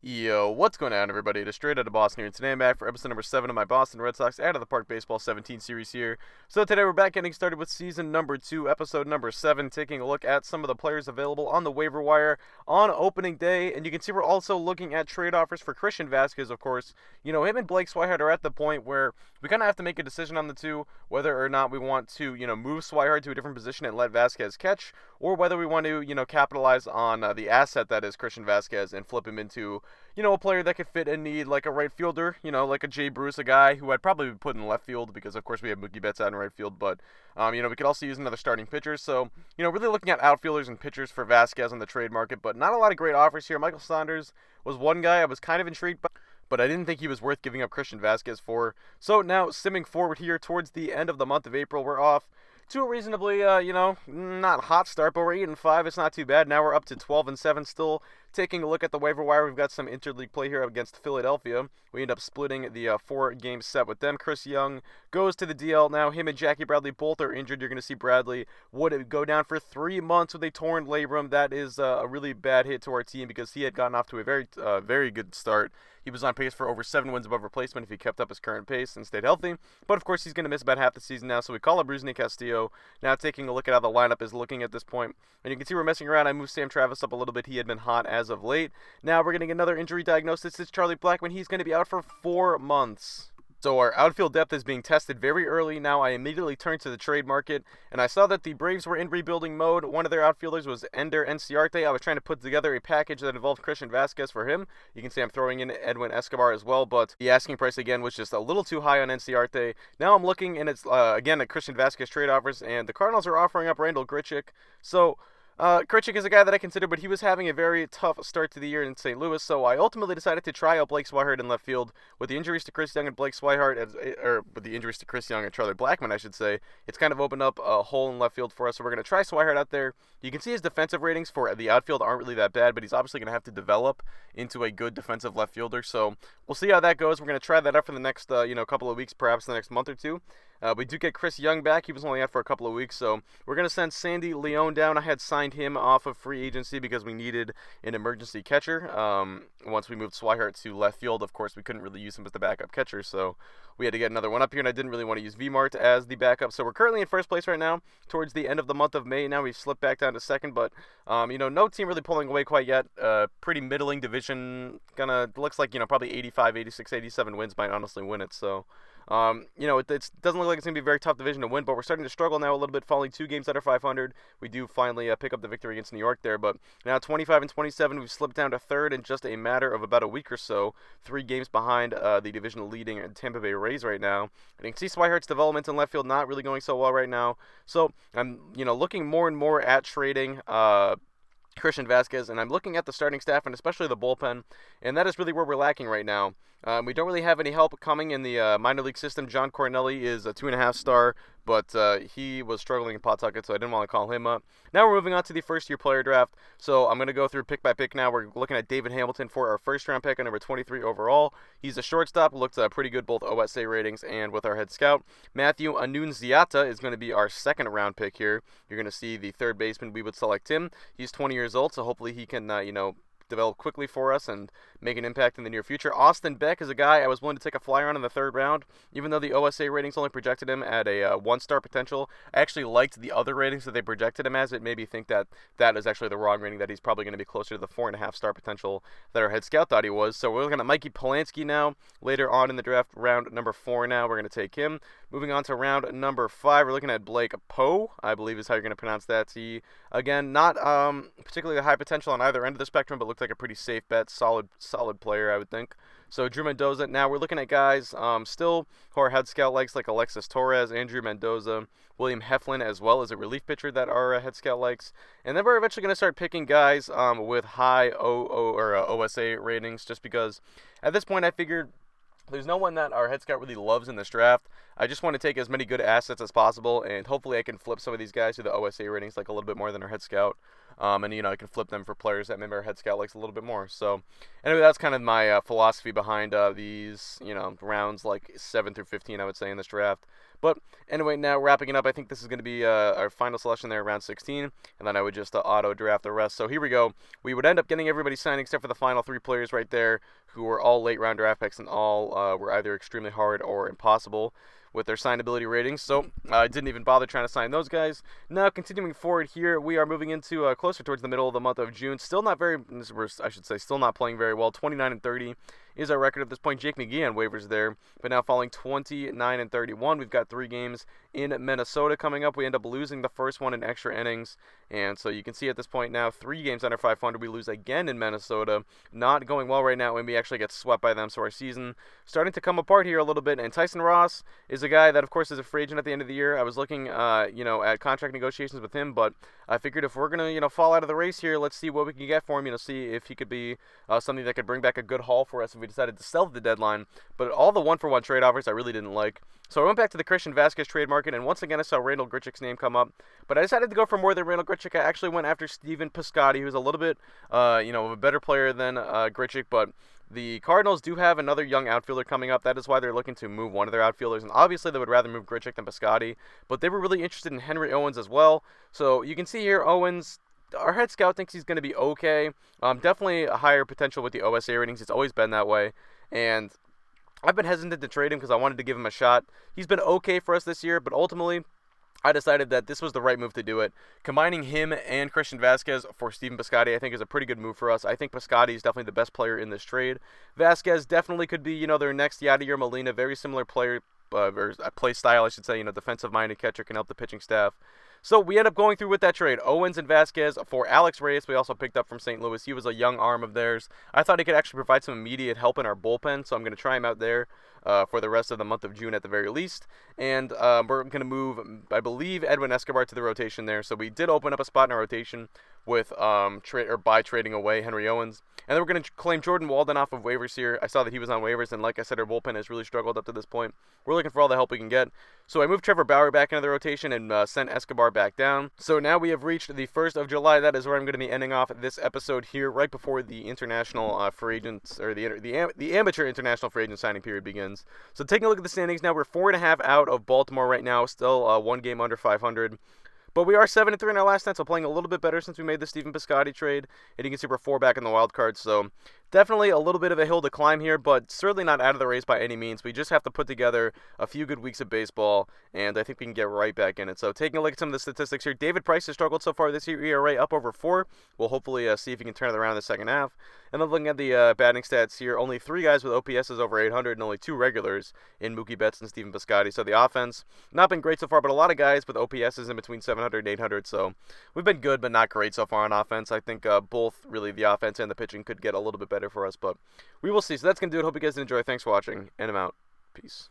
Yo, what's going on, everybody? It is Straight Outta Boston here, and today I'm back for episode number 7 of my Boston Red Sox Out of the Park Baseball 17 series here. So today we're back getting started with season number 2, episode number 7, taking a look at some of the players available on the waiver wire on opening day. And you can see we're also looking at trade offers for Christian Vasquez, of course. You know, him and Blake Swihart are at the point where we kind of have to make a decision on the two, whether or not we want to, move Swihart to a different position and let Vasquez catch, or whether we want to, capitalize on the asset that is Christian Vasquez and flip him into a player that could fit in need, like a right fielder, like a Jay Bruce, a guy who I'd probably be put in left field because, of course, we have Mookie Betts out in right field. But, we could also use another starting pitcher. So, really looking at outfielders and pitchers for Vasquez on the trade market, but not a lot of great offers here. Michael Saunders was one guy I was kind of intrigued by, but I didn't think he was worth giving up Christian Vasquez for. So now, simming forward here towards the end of the month of April, we're off to a reasonably, not hot start, but we're 8-5. It's not too bad. Now we're up to 12-7 still. Taking a look at the waiver wire, we've got some interleague play here against Philadelphia. We end up splitting the 4-game set with them. Chris Young goes to the DL now. Him and Jackie Bradley both are injured. You're going to see Bradley would go down for 3 months with a torn labrum. That is a really bad hit to our team because he had gotten off to a very good start. He was on pace for over 7 wins above replacement if he kept up his current pace and stayed healthy. But, of course, he's going to miss about half the season now, so we call up Rusney Castillo. Now taking a look at how the lineup is looking at this point. And you can see we're messing around. I moved Sam Travis up a little bit. He had been hot as of late. Now we're getting another injury diagnosis. It's Charlie Blackmon. He's going to be out for 4 months. So our outfield depth is being tested very early. Now I immediately turned to the trade market, and I saw that the Braves were in rebuilding mode. One of their outfielders was Ender Enciarte. I was trying to put together a package that involved Christian Vasquez for him. You can see I'm throwing in Edwin Escobar as well, but the asking price again was just a little too high on Enciarte. Now I'm looking, and it's again at Christian Vasquez trade offers, and the Cardinals are offering up Randall Grichuk. So Grichuk is a guy that I consider, but he was having a very tough start to the year in St. Louis, so I ultimately decided to try out Blake Swihart in left field. With the injuries to Chris Young and Blake Swihart, or with the injuries to Chris Young and Charlie Blackmon, I should say, it's kind of opened up a hole in left field for us, so we're going to try Swihart out there. You can see his defensive ratings for the outfield aren't really that bad, but he's obviously going to have to develop into a good defensive left fielder, so we'll see how that goes. We're going to try that out for the next, couple of weeks, perhaps the next month or two. We do get Chris Young back. He was only out for a couple of weeks, so we're going to send Sandy Leon down. I had signed him off of free agency because we needed an emergency catcher. Once we moved Swihart to left field, of course, we couldn't really use him as the backup catcher, so we had to get another one up here, and I didn't really want to use V-Mart as the backup. So we're currently in first place right now towards the end of the month of May. Now we've slipped back down to second, but, no team really pulling away quite yet. Pretty middling division. Looks like, probably 85, 86, 87 wins might honestly win it, so it doesn't look like it's going to be a very tough division to win, but we're starting to struggle now a little bit, falling 2 games under 500. We do finally pick up the victory against New York there, but now 25-27, we've slipped down to third in just a matter of about a week or so, 3 games behind the division leading Tampa Bay Rays right now. And you can see Swihart's development in left field not really going so well right now, so I'm, looking more and more at trading Christian Vasquez, and I'm looking at the starting staff and especially the bullpen, and that is really where we're lacking right now. We don't really have any help coming in the minor league system. John Cornelli is a 2.5 star, but he was struggling in Pawtucket, so I didn't want to call him up. Now we're moving on to the first-year player draft, so I'm going to go through pick by pick now. We're looking at David Hamilton for our first-round pick at number 23 overall. He's a shortstop, looked pretty good both OSA ratings and with our head scout. Matthew Annunziata is going to be our second-round pick here. You're going to see the third baseman. We would select him. He's 20 years old, so hopefully he can, develop quickly for us and make an impact in the near future. Austin Beck is a guy I was willing to take a flyer on in the third round, even though the OSA ratings only projected him at a 1-star potential. I actually liked the other ratings that they projected him as. It made me think that that is actually the wrong rating, that he's probably going to be closer to the 4.5-star potential that our head scout thought he was. So we're looking at Mikey Polanski now, later on in the draft, round number 4 now. We're going to take him. Moving on to round number 5, we're looking at Blake Poe, I believe is how you're going to pronounce that. He, again, not particularly high potential on either end of the spectrum, but looked like a pretty safe bet, solid player, I would think. So Drew Mendoza. Now we're looking at guys still who our head scout likes, like Alexis Torres, Andrew Mendoza, William Heflin, as well as a relief pitcher that our head scout likes. And then we're eventually going to start picking guys with high OSA ratings, just because at this point I figured there's no one that our head scout really loves in this draft. I just want to take as many good assets as possible, and hopefully I can flip some of these guys to the OSA ratings like a little bit more than our head scout. and I can flip them for players that maybe our head scout likes a little bit more. So anyway, that's kind of my philosophy behind these rounds like 7 through 15, I would say, in this draft. But anyway, now wrapping it up, I think this is going to be our final selection there around 16, and then I would just auto draft the rest. So here we go. We would end up getting everybody signed except for the final 3 players right there, who were all late round draft picks and all were either extremely hard or impossible with their signability ratings, so I didn't even bother trying to sign those guys. Now, continuing forward here, we are moving into closer towards the middle of the month of June. Still not playing very well. 29-30 is our record at this point. Jake McGee on waivers there, but now falling 29-31. We've got 3 games in Minnesota coming up. We end up losing the first one in extra innings, and so you can see at this point now 3 games under 500. We lose again in Minnesota. Not going well right now, and we actually get swept by them, so our season starting to come apart here a little bit. And Tyson Ross is a guy that, of course, is a free agent at the end of the year. I was looking, at contract negotiations with him, but I figured if we're gonna, fall out of the race here, let's see what we can get for him. See if he could be something that could bring back a good haul for us if we decided to sell at the deadline. But all the 1-for-1 trade offers I really didn't like. So I went back to the Christian Vasquez trade market, and once again I saw Randall Grichuk's name come up. But I decided to go for more than Randall Grichuk. I actually went after Stephen Piscotty, who's a little bit, of a better player than Grichuk, but the Cardinals do have another young outfielder coming up. That is why they're looking to move one of their outfielders. And obviously they would rather move Grichuk than Piscotty. But they were really interested in Henry Owens as well. So you can see here, Owens, our head scout thinks he's going to be okay. Definitely a higher potential with the OSA ratings. It's always been that way. And I've been hesitant to trade him because I wanted to give him a shot. He's been okay for us this year, but ultimately I decided that this was the right move to do it. Combining him and Christian Vasquez for Stephen Piscotty, I think, is a pretty good move for us. I think Piscotty is definitely the best player in this trade. Vasquez definitely could be, their next Yadier Molina, very similar player, or play style, I should say. Defensive-minded catcher, can help the pitching staff. So we end up going through with that trade. Owens and Vasquez for Alex Reyes, we also picked up from St. Louis. He was a young arm of theirs. I thought he could actually provide some immediate help in our bullpen, so I'm going to try him out there for the rest of the month of June at the very least. And we're going to move, I believe, Edwin Escobar to the rotation there. So we did open up a spot in our rotation with by trading away Henry Owens. And then we're going to claim Jordan Walden off of waivers here. I saw that he was on waivers, and like I said, our bullpen has really struggled up to this point. We're looking for all the help we can get. So I moved Trevor Bauer back into the rotation and sent Escobar back down. So now we have reached the 1st of July. That is where I'm going to be ending off this episode here, right before the international free agents, or the amateur international free agent signing period begins. So taking a look at the standings now, we're 4.5 out of Baltimore right now, still 1 game under 500. But we are 7-3 in our last 10, so playing a little bit better since we made the Stephen Piscotty trade. And you can see we're 4 back in the wild card, so definitely a little bit of a hill to climb here, but certainly not out of the race by any means. We just have to put together a few good weeks of baseball, and I think we can get right back in it. So taking a look at some of the statistics here, David Price has struggled so far this year, ERA up over 4. We'll hopefully see if he can turn it around in the second half. And then looking at the batting stats here, only 3 guys with OPSs over 800 and only 2 regulars in Mookie Betts and Stephen Piscotty. So the offense, not been great so far, but a lot of guys with OPSs in between 700 and 800. So we've been good, but not great so far on offense. I think both really the offense and the pitching could get a little bit better for us, but we will see. So that's going to do it. Hope you guys enjoy. Thanks for watching, and I'm out. Peace.